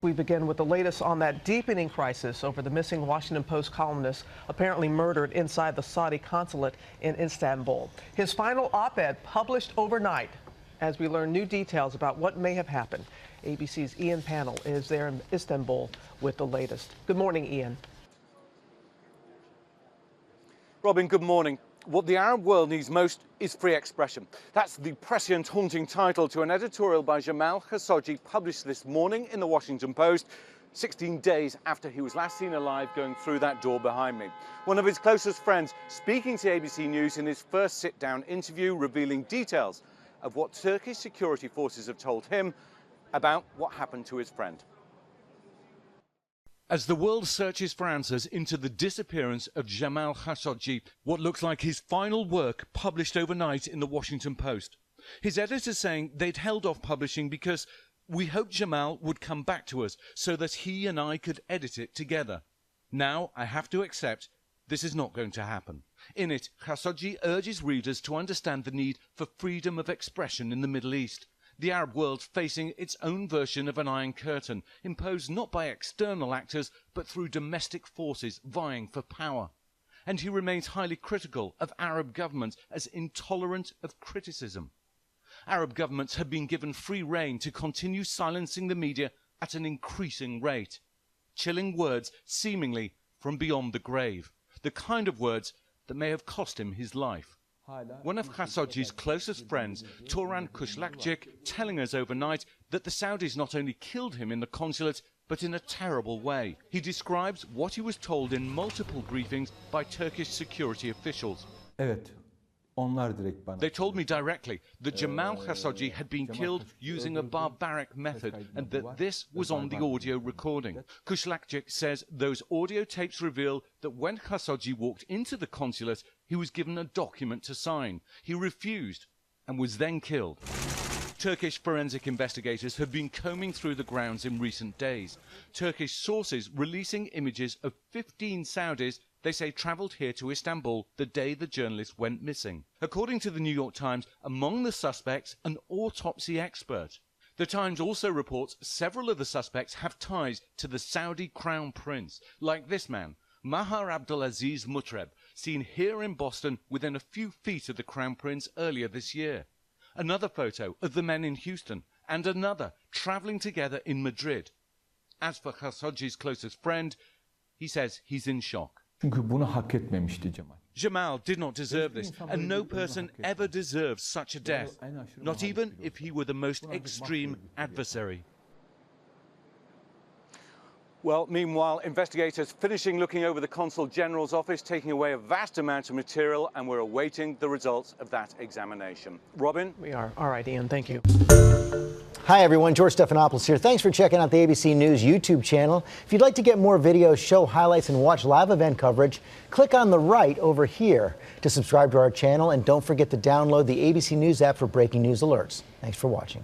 We begin with the latest on that deepening crisis over the missing Washington Post columnist apparently murdered inside the Saudi consulate in Istanbul. His final op-ed published overnight as we learn new details about what may have happened. ABC's Ian Pannell is there in Istanbul with the latest. Good morning, Ian. Robin, good morning. What the Arab world needs most is free expression. That's the prescient, haunting title to an editorial by Jamal Khashoggi published this morning in the Washington Post, 16 days after he was last seen alive going through that door behind me. One of his closest friends speaking to ABC News in his first sit-down interview, revealing details of what Turkish security forces have told him about what happened to his friend. As the world searches for answers into the disappearance of Jamal Khashoggi, what looks like his final work published overnight in the Washington Post. His editors saying they'd held off publishing because we hoped Jamal would come back to us so that he and I could edit it together. Now I have to accept this is not going to happen. In it, Khashoggi urges readers to understand the need for freedom of expression in the Middle East. The Arab world facing its own version of an Iron Curtain, imposed not by external actors, but through domestic forces vying for power. And he remains highly critical of Arab governments as intolerant of criticism. Arab governments have been given free rein to continue silencing the media at an increasing rate. Chilling words seemingly from beyond the grave. The kind of words that may have cost him his life. One of Khashoggi's closest friends, Jamal Khashoggi, telling us overnight that the Saudis not only killed him in the consulate, but in a terrible way. He describes what he was told in multiple briefings by Turkish security officials. They told me directly that Jamal Khashoggi had been killed using a barbaric method and that this was on the audio recording. Khashoggi says those audio tapes reveal that when Khashoggi walked into the consulate, he was given a document to sign. He refused and was then killed. Turkish forensic investigators have been combing through the grounds in recent days. Turkish sources releasing images of 15 Saudis they say travelled here to Istanbul the day the journalist went missing. According to the New York Times, among the suspects, an autopsy expert. The Times also reports several of the suspects have ties to the Saudi crown prince, like this man, Maher Abdulaziz Mutreb, seen here in Boston within a few feet of the crown prince earlier this year. Another photo of the men in Houston, and another travelling together in Madrid. As for Khashoggi's closest friend, he says he's in shock. Jamal did not deserve this, and no person ever deserves such a death, not even if he were the most extreme adversary. Well, meanwhile, investigators finishing looking over the Consul General's office, taking away a vast amount of material, and we're awaiting the results of that examination. Robin? We are. All right, Ian, thank you. Hi, everyone. George Stephanopoulos here. Thanks for checking out the ABC News YouTube channel. If you'd like to get more videos, show highlights, and watch live event coverage, click on the right over here to subscribe to our channel. And don't forget to download the ABC News app for breaking news alerts. Thanks for watching.